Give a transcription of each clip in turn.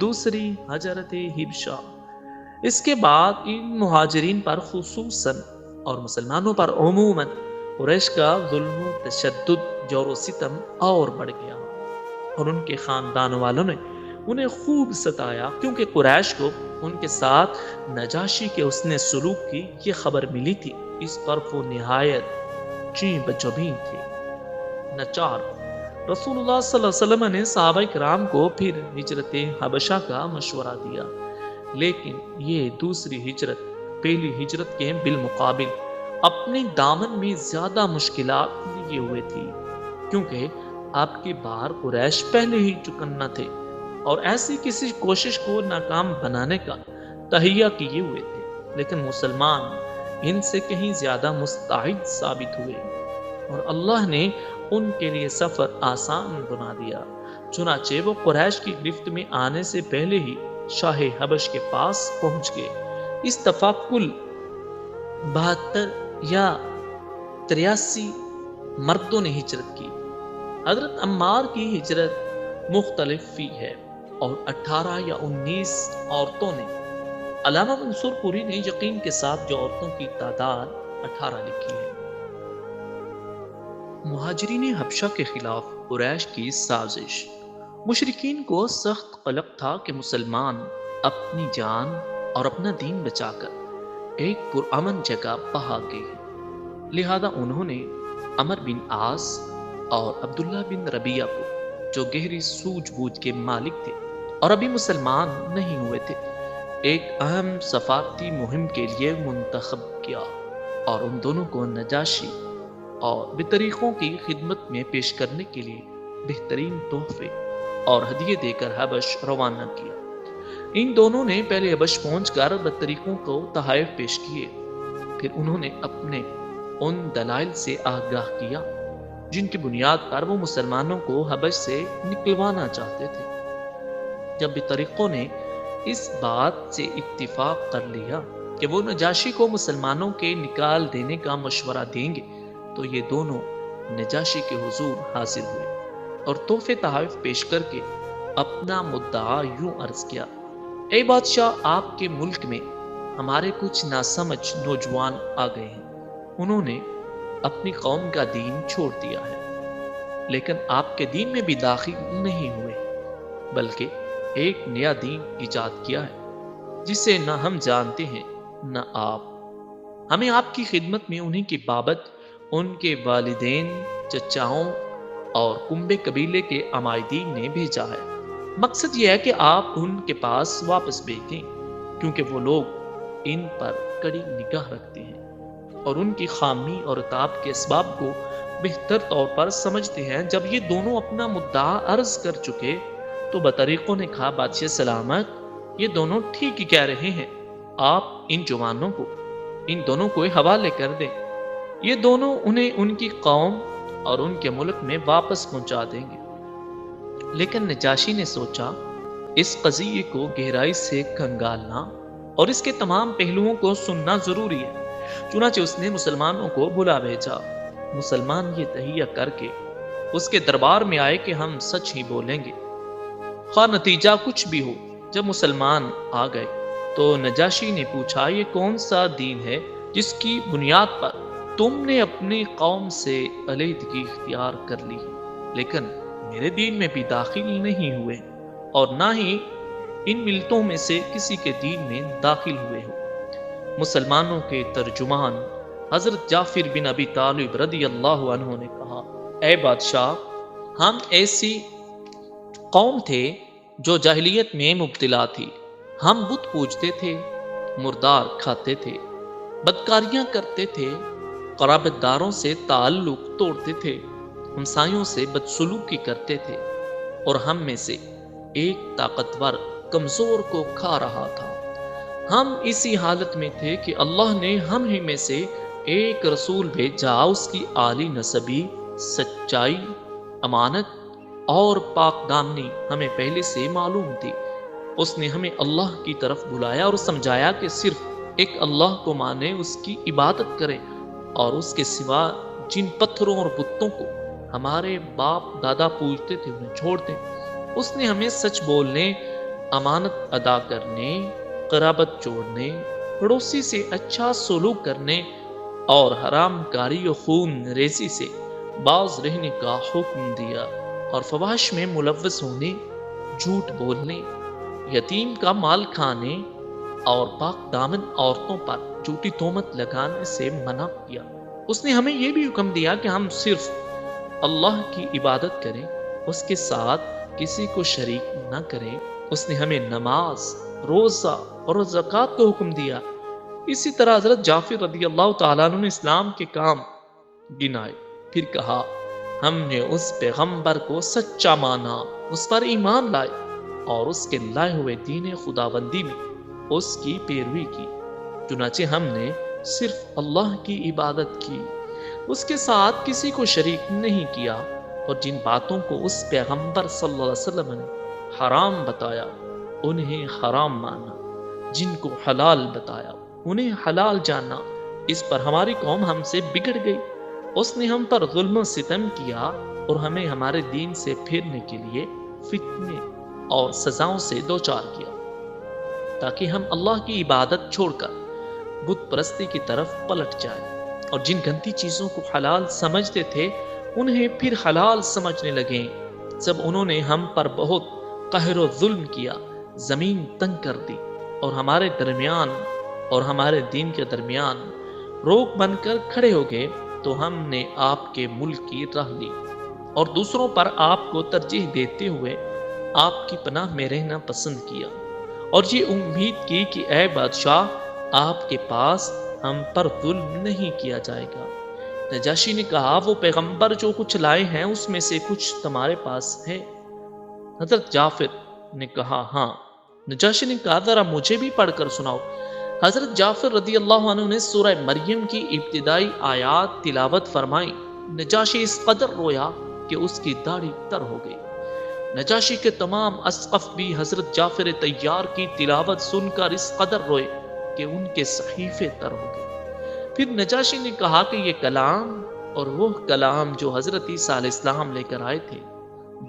دوسری حضرت حبشہ۔ اس کے بعد ان مہاجرین پر خصوصاً اور مسلمانوں پر عموماً قریش کا ظلم و تشدد، جور و ستم اور بڑھ گیا، اور ان کے خاندان والوں نے انہیں خوب ستایا، کیونکہ قریش کو ان کے ساتھ نجاشی کے حسن سلوک کی یہ خبر ملی تھی۔ اس پر وہ نہایت چین بچوبین تھے۔ نچار رسول اللہ صلی اللہ علیہ وسلم نے صحابہ کرام کو پھر ہجرت حبشہ کا مشورہ دیا، لیکن یہ دوسری ہجرت پہلی ہجرت کے بالمقابل اپنے دامن میں زیادہ مشکلات لیے ہوئے تھی، کیونکہ آپ کے باہر قریش پہلے ہی چکنا تھے اور ایسی کسی کوشش کو ناکام بنانے کا تہیہ کیے ہوئے تھے، لیکن مسلمان ان سے کہیں زیادہ مستعد ثابت ہوئے اور اللہ نے ان کے لیے سفر آسان بنا دیا۔ چنانچہ وہ قریش کی گرفت میں آنے سے پہلے ہی شاہ حبش کے پاس پہنچ گئے۔ اس دفعہ کل 72 یا 83 مردوں نے ہجرت کی۔ حضرت عمار کی ہجرت مختلف فی ہے اور 18 یا 19 عورتوں نے۔ علامہ منصور پوری نے یقین کے ساتھ جو عورتوں کی تعداد 18 لکھی ہے۔ مہاجرین حبشہ کے خلاف قریش کی سازش۔ مشرکین کو سخت قلق تھا کہ مسلمان اپنی جان اور اپنا دین بچا کر ایک پرامن جگہ بھاگ گئے ہیں، لہذا انہوں نے عمر بن عاص اور عبداللہ بن ربیعہ کو، جو گہری سوجھ بوجھ کے مالک تھے اور ابھی مسلمان نہیں ہوئے تھے، ایک اہم سفارتی مہم کے لیے منتخب کیا اور ان دونوں کو نجاشی اور بطریقوں کی خدمت میں پیش کرنے کے لیے بہترین تحفے اور ہدیے دے کر حبش روانہ کیا۔ ان دونوں نے پہلے حبش پہنچ کر بطریقوں کو تحائف پیش کیے، پھر انہوں نے اپنے ان دلائل سے آگاہ کیا جن کی بنیاد پر وہ مسلمانوں کو حبش سے نکلوانا چاہتے تھے۔ جب بطریقوں نے اس بات سے اتفاق کر لیا کہ وہ نجاشی کو مسلمانوں کے نکال دینے کا مشورہ دیں گے، تو یہ دونوں نجاشی کے حضور حاضر ہوئے اور تحفے تحائف پیش کر کے اپنا مدعا یوں عرض کیا: اے بادشاہ، آپ کے ملک میں ہمارے کچھ ناسمجھ نوجوان آ گئے ہیں، انہوں نے اپنی قوم کا دین چھوڑ دیا ہے، لیکن آپ کے دین میں بھی داخل نہیں ہوئے، بلکہ ایک نیا دین ایجاد کیا ہے جسے نہ ہم جانتے ہیں نہ آپ۔ ہمیں آپ کی خدمت میں انہی کی بابت ان کے والدین، چچاؤں اور کنبے قبیلے کے عمائدین نے بھیجا ہے۔ مقصد یہ ہے کہ آپ ان کے پاس واپس بھیجیں، کیونکہ وہ لوگ ان پر کڑی نگاہ رکھتے ہیں اور ان کی خامی اور عتاب کے اسباب کو بہتر طور پر سمجھتے ہیں۔ جب یہ دونوں اپنا مدعا عرض کر چکے تو بطریقوں نے کہا: بادشاہ سلامت، یہ دونوں ٹھیک ہی کہہ رہے ہیں، آپ ان جوانوں کو ان دونوں کو حوالے کر دیں، یہ دونوں انہیں ان کی قوم اور ان کے ملک میں واپس پہنچا دیں گے۔ لیکن نجاشی نے سوچا اس قضیے کو گہرائی سے کھنگالنا اور اس کے تمام پہلوؤں کو سننا ضروری ہے، چنانچہ اس نے مسلمانوں کو بلا بھیجا۔ مسلمان یہ تہیہ کر کے اس کے دربار میں آئے کہ ہم سچ ہی بولیں گے، خواہ نتیجہ کچھ بھی ہو۔ جب مسلمان آ گئے تو نجاشی نے پوچھا: یہ کون سا دین ہے جس کی بنیاد پر تم نے اپنی قوم سے علیحدگی اختیار کر لی، لیکن میرے دین میں بھی داخل نہیں ہوئے اور نہ ہی ان ملتوں میں سے کسی کے دین میں داخل ہوئے ہو؟ مسلمانوں کے ترجمان حضرت جعفر بن ابی طالب رضی اللہ عنہ نے کہا: اے بادشاہ، ہم ایسی قوم تھے جو جاہلیت میں مبتلا تھی، ہم بت پوجتے تھے، مردار کھاتے تھے، بدکاریاں کرتے تھے، قرابت داروں سے تعلق توڑتے تھے، ہمسایوں سے بدسلوکی کرتے تھے، اور ہم میں سے ایک طاقتور کمزور کو کھا رہا تھا۔ ہم اسی حالت میں تھے کہ اللہ نے ہم ہی میں سے ایک رسول بھیجا، اس کی عالی نسبی، سچائی، امانت اور پاک دامنی ہمیں پہلے سے معلوم تھی۔ اس نے ہمیں اللہ کی طرف بلایا اور سمجھایا کہ صرف ایک اللہ کو مانے، اس کی عبادت کریں اور اس کے سوا جن پتھروں اور بتوں کو ہمارے باپ دادا پوجتے تھے انہیں چھوڑ دیں۔ اس نے ہمیں سچ بولنے، امانت ادا کرنے، قرابت جوڑنے، پڑوسی سے اچھا سلوک کرنے اور حرام کاری و خون ریزی سے باز رہنے کا حکم دیا، اور فواحش میں ملوث ہونے، جھوٹ بولنے، یتیم کا مال کھانے اور پاک دامن عورتوں پر جھوٹی تہمت لگانے سے منع کیا۔ اس نے ہمیں یہ بھی حکم دیا کہ ہم صرف اللہ کی عبادت کریں، اس کے ساتھ کسی کو شریک نہ کریں۔ اس نے ہمیں نماز، روزہ اور زکوٰۃ کا حکم دیا۔ اسی طرح حضرت جعفر رضی اللہ تعالیٰ عنہ نے اسلام کے کام گنائے، پھر کہا ہم نے اس پیغمبر کو سچا مانا، اس پر ایمان لائے اور اس کے لائے ہوئے دین خداوندی میں اس کی پیروی کی۔ چنانچہ ہم نے صرف اللہ کی عبادت کی، اس کے ساتھ کسی کو شریک نہیں کیا، اور جن باتوں کو اس پیغمبر صلی اللہ علیہ وسلم نے حرام بتایا انہیں حرام مانا، جن کو حلال بتایا انہیں حلال جانا۔ اس پر ہماری قوم ہم سے بگڑ گئی، اس نے ہم پر ظلم و ستم کیا اور ہمیں ہمارے دین سے پھرنے کے لیے فتنے اور سزاؤں سے دوچار کیا، تاکہ ہم اللہ کی عبادت چھوڑ کر بت پرستی کی طرف پلٹ جائیں، اور جن گندی چیزوں کو حلال سمجھتے تھے انہیں پھر حلال سمجھنے لگیں۔ جب انہوں نے ہم پر بہت قہر و ظلم کیا، زمین تنگ کر دی اور ہمارے درمیان اور ہمارے دین کے درمیان روک بن کر کھڑے ہو گئے، تو ہم نے آپ کے ملک کی راہ لی اور دوسروں پر آپ کو ترجیح دیتے ہوئے آپ کی پناہ میں رہنا پسند کیا، اور یہ امید کی کہ اے بادشاہ آپ کے پاس ہم پر ظلم نہیں کیا جائے گا۔ نجاشی نے کہا وہ پیغمبر جو کچھ لائے ہیں اس میں سے کچھ تمہارے پاس ہے؟ حضرت جعفر نے کہا ہاں۔ نجاشی نے کہا ذرا مجھے بھی پڑھ کر سناؤ۔ حضرت جعفر رضی اللہ عنہ نے سورہ مریم کی ابتدائی آیات تلاوت فرمائی۔ نجاشی اس قدر رویا کہ اس کی داڑھی تر ہو گئی۔ نجاشی کے تمام اسقف بھی حضرت جعفر طیار کی تلاوت سن کر اس قدر روئے کہ ان کے صحیفے تر ہو گئے۔ پھر نجاشی نے کہا کہ یہ کلام اور وہ کلام جو حضرت عیسیٰ علیہ السلام لے کر آئے تھے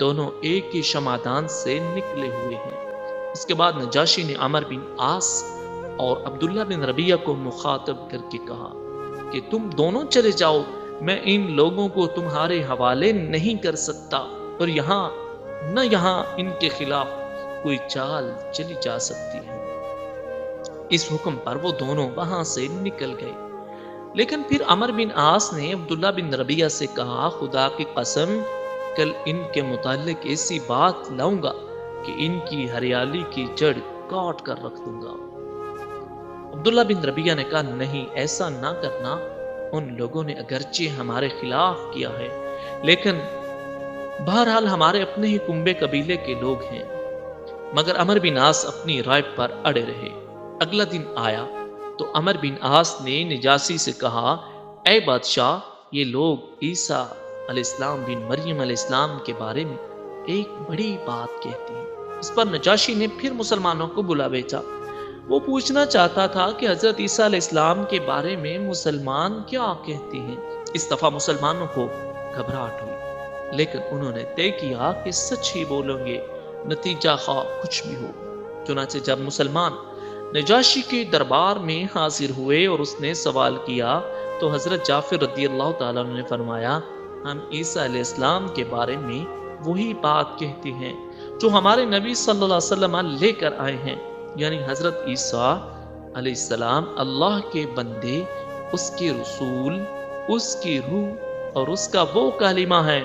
دونوں ایک ہی شمعدان سے نکلے ہوئے ہیں۔ اس کے بعد نجاشی نے عمر بن عاص اور عبداللہ بن ربیہ کو مخاطب کر کے کہا کہ تم دونوں چلے جاؤ، میں ان لوگوں کو تمہارے حوالے نہیں کر سکتا، اور یہاں ان کے خلاف کوئی چال چلی جا سکتی ہے۔ اس حکم پر وہ دونوں وہاں سے نکل گئے۔ لیکن پھر عمر بن عاص نے عبداللہ بن ربیہ سے کہا خدا کی قسم کل ان کے متعلق ایسی بات لاؤں گا کہ ان کی ہریالی کی جڑ کاٹ کر رکھ دوں گا۔ عبداللہ بن ربیہ نے کہا نہیں، ایسا نہ کرنا، ان لوگوں نے اگرچہ ہمارے خلاف کیا ہے لیکن بہرحال ہمارے اپنے ہی کنبے قبیلے کے لوگ ہیں۔ مگر عمر بن عاص اپنی رائے پر اڑے رہے۔ اگلا دن آیا تو عمر بن عاص نے نجاشی سے کہا اے بادشاہ، یہ لوگ عیسیٰ علیہ السلام بن مریم علیہ السلام کے بارے میں ایک بڑی بات کہتے ہیں۔ اس پر نجاشی نے پھر مسلمانوں کو بلا بھیجا۔ وہ پوچھنا چاہتا تھا کہ حضرت عیسیٰ علیہ السلام کے بارے میں مسلمان کیا کہتے ہیں۔ اس دفعہ مسلمانوں کو گھبراہٹ ہوئی، لیکن انہوں نے طے کیا کہ سچ ہی بولیں گے، نتیجہ خواہ کچھ بھی ہو۔ چنانچہ جب مسلمان نجاشی کے دربار میں حاضر ہوئے اور اس نے سوال کیا تو حضرت جعفر رضی اللہ تعالیٰ عنہ نے فرمایا ہم عیسیٰ علیہ السلام کے بارے میں وہی بات کہتے ہیں جو ہمارے نبی صلی اللہ علیہ وسلم لے کر آئے ہیں، یعنی حضرت عیسیٰ علیہ السلام اللہ کے بندے، اس کے رسول، اس کی روح اور اس کا وہ کلمہ ہے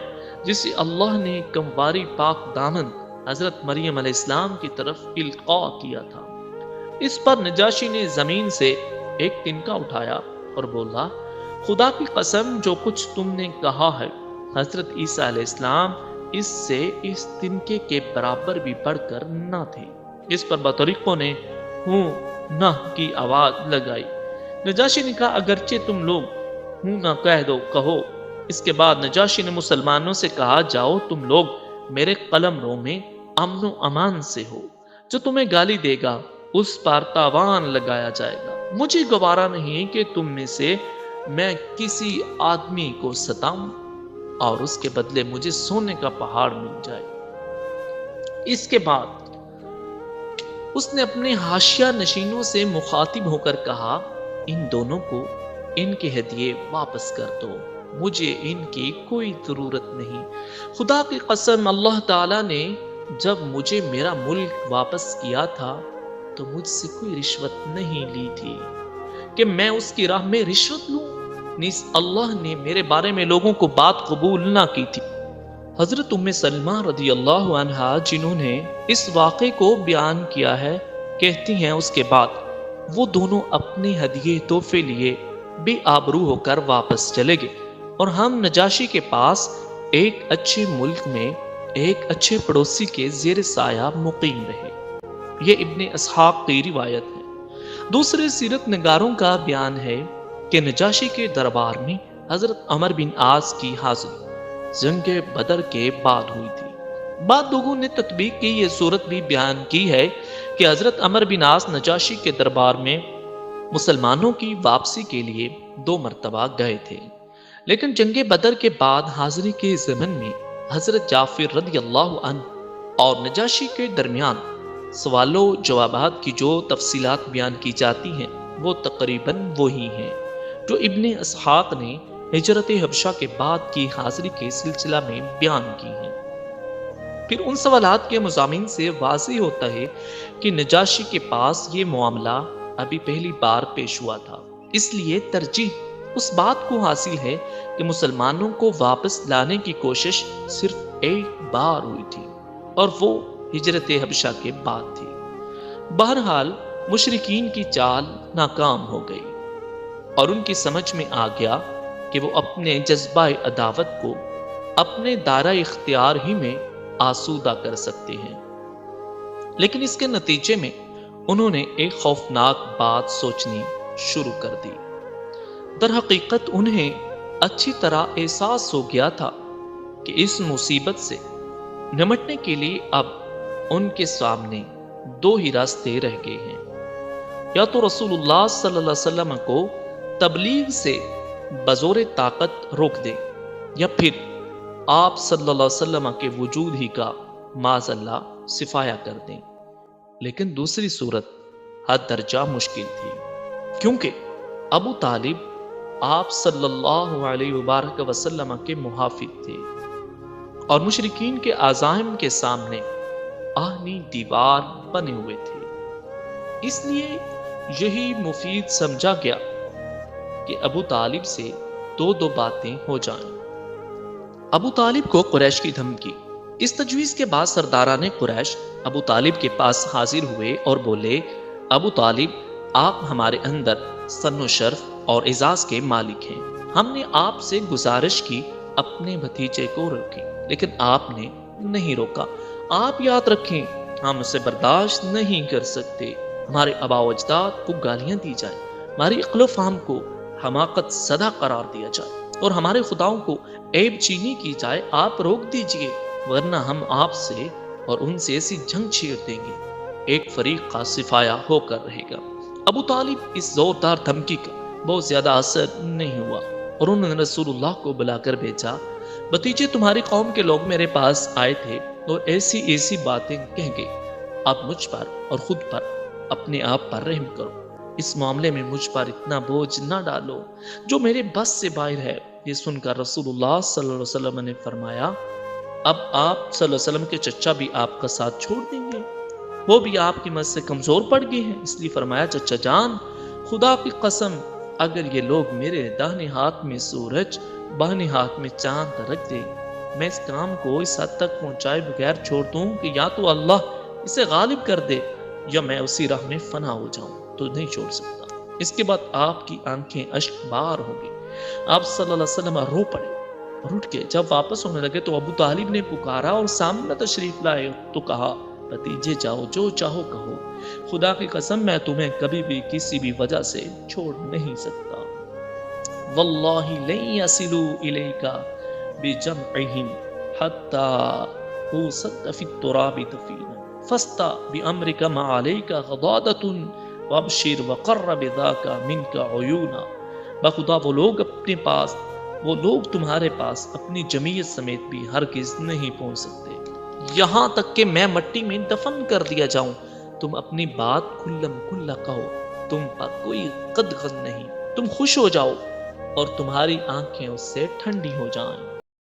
جسے اللہ نے کمواری پاک دامن حضرت مریم علیہ السلام کی طرف القاء کیا تھا۔ اس پر نجاشی نے زمین سے ایک تنکا اٹھایا اور بولا خدا کی قسم جو کچھ تم نے کہا ہے حضرت عیسیٰ علیہ السلام اس سے اس تنکے کے برابر بھی بڑھ کر نہ تھے۔ اس پر بطریقوں نے ہوں نہ کی آواز لگائی۔ نجاشی نے کہا اگرچہ تم لوگ ہوں نہ کہہ دو کہو۔ اس کے بعد نجاشی نے مسلمانوں سے کہا جاؤ تم لوگ میرے قلم رو میں امن و امان سے ہو، جو تمہیں گالی دے گا اس پر تاوان لگایا جائے گا۔ مجھے گوارا نہیں کہ تم میں سے میں کسی آدمی کو ستاؤں اور اس کے بدلے مجھے سونے کا پہاڑ مل جائے۔ اس کے بعد اس نے اپنے حاشیہ نشینوں سے مخاطب ہو کر کہا، ان دونوں کو ان کے ہدیے واپس کر دو، مجھے ان کی کوئی ضرورت نہیں۔ خدا کی قسم، اللہ تعالیٰ نے جب مجھے میرا ملک واپس کیا تھا تو مجھ سے کوئی رشوت نہیں لی تھی کہ میں اس کی راہ میں رشوت لوں، نیز اللہ نے میرے بارے میں لوگوں کو بات قبول نہ کی تھی۔ حضرت ام سلمہ رضی اللہ عنہا جنہوں نے اس واقعے کو بیان کیا ہے، کہتی ہیں اس کے بعد وہ دونوں اپنے ہدیے تحفے لیے بے آبرو ہو کر واپس چلے گئے اور ہم نجاشی کے پاس ایک اچھے ملک میں ایک اچھے پڑوسی کے زیر سایہ مقیم رہے۔ یہ ابن اسحاق کی روایت ہے۔ دوسرے سیرت نگاروں کا بیان ہے کہ نجاشی کے دربار میں حضرت عمر بن عاص کی حاضری جنگ بدر کے بعد ہوئی تھی۔ بعد لوگوں نے تطبیق کی یہ صورت بھی بیان کی ہے کہ حضرت عمر بن عاص نجاشی کے دربار میں مسلمانوں کی واپسی کے لیے 2 مرتبہ گئے تھے، لیکن جنگ بدر کے بعد حاضری کے ضمن میں حضرت جعفر رضی اللہ عنہ اور نجاشی کے درمیان سوال و جوابات کی جو تفصیلات بیان کی جاتی ہیں وہ تقریباً وہی ہیں جو ابن اسحاق نے ہجرت حبشہ کے بعد کی حاضری کے سلسلہ میں بیان کی ہیں۔ پھر ان سوالات کے مضامین سے واضح ہوتا ہے کہ نجاشی کے پاس یہ معاملہ ابھی پہلی بار پیش ہوا تھا، اس لیے ترجیح اس بات کو حاصل ہے کہ مسلمانوں کو واپس لانے کی کوشش صرف ایک بار ہوئی تھی اور وہ ہجرت حبشہ کے بعد تھی۔ بہرحال مشرکین کی چال ناکام ہو گئی اور ان کی سمجھ میں آ گیا کہ وہ اپنے جذبہ عداوت کو اپنے دائرہ اختیار ہی میں آسودہ کر سکتے ہیں، لیکن اس کے نتیجے میں انہوں نے ایک خوفناک بات سوچنی شروع کر دی۔ در حقیقت انہیں اچھی طرح احساس ہو گیا تھا کہ اس مصیبت سے نمٹنے کے لیے اب ان کے سامنے 2 ہی راستے رہ گئے ہیں، یا تو رسول اللہ صلی اللہ علیہ وسلم کو تبلیغ سے بزور طاقت روک دیں یا پھر آپ صلی اللہ علیہ وسلم کے وجود ہی کا معاذ اللہ صفایا کر دیں۔ لیکن دوسری صورت حد درجہ مشکل تھی، کیونکہ ابو طالب آپ صلی اللہ علیہ وبارک وسلم کے محافظ تھے اور مشرکین کے عزائم کے سامنے آہنی دیوار بنے ہوئے تھے۔ اس لیے یہی مفید سمجھا گیا کہ ابو طالب سے 2 باتیں ہو جائیں۔ ابو طالب کو قریش کی دھمکی۔ اس تجویز کے بعد سرداران قریش ابو طالب کے پاس حاضر ہوئے اور بولے، ابو طالب، آپ ہمارے اندر سن و شرف اور اعزاز کے مالک ہیں، ہم نے آپ سے گزارش کی اپنے بھتیجے کو روکیں، لیکن آپ نے نہیں روکا۔ آپ یاد رکھیں، ہم اسے برداشت نہیں کر سکتے۔ ہمارے آبا و اجداد کو گالیاں دی جائیں، ہماری عقل و فہم کو حماقت زدہ قرار دیا جائے اور ہمارے خداؤں کو عیب چینی کی جائے، آپ روک دیجئے، ورنہ ہم آپ سے اور ان سے ایسی جنگ چھیڑ دیں گے، ایک فریق کا صفایا ہو کر رہے گا۔ ابو طالب اس زوردار دھمکی کا بہت زیادہ اثر نہیں ہوا اور انہوں نے رسول اللہ کو بلا کر بھیجا، بھتیجے تمہاری قوم کے لوگ میرے پاس آئے تھے اور ایسی باتیں کہہ گئے، اب مجھ پر اور خود پر اپنے آپ پر رحم کرو، اس معاملے میں مجھ پر اتنا بوجھ نہ ڈالو جو میرے بس سے باہر ہے۔ یہ سن کر رسول اللہ صلی اللہ علیہ وسلم نے فرمایا، اب آپ صلی اللہ علیہ وسلم کے چچا بھی آپ کا ساتھ چھوڑ دیں گے، وہ بھی آپ کی مدد سے کمزور پڑ گئے ہیں، اس لیے فرمایا، چچا جان، خدا کی قسم، اگر یہ لوگ میرے داہنے ہاتھ میں سورج بائیں ہاتھ میں چاند رکھ دے، میں اس کام کو اس حد تک پہنچائے بغیر چھوڑ دوں کہ یا تو اللہ اسے غالب کر دے یا میں اسی راہ میں فنا ہو جاؤں، تو نہیں چھوڑ سکتا۔ اس کے بعد آپ کی آنکھیں اشک بار ہو گئی، آپ صلی اللہ علیہ وسلم رو پڑے اور اٹھ کے جب واپس ہونے لگے تو ابو طالب نے پکارا اور سامنے تشریف لائے تو کہا، بھتیجے جاؤ، جو چاہو کہو، خدا کی قسم میں تمہیں کبھی بھی کسی بھی وجہ سے چھوڑ نہیں سکتا۔ واللہ لن یصلوا الیک بجمعہم حتی اوسط فی التراب دفینا فاستع بامرک ما علیک غضاضۃ وابشر وقر بذاک منک عیونا۔ بخدا وہ لوگ تمہارے پاس اپنی جمعیت سمیت بھی ہرگز نہیں پہنچ سکتے، یہاں تک کہ میں مٹی میں دفن کر دیا جاؤں، تم اپنی بات کھلم کھلا کہو، تم پر کوئی قدغن نہیں، تم خوش ہو جاؤ اور تمہاری آنکھیں اس سے ٹھنڈی ہو جائیں۔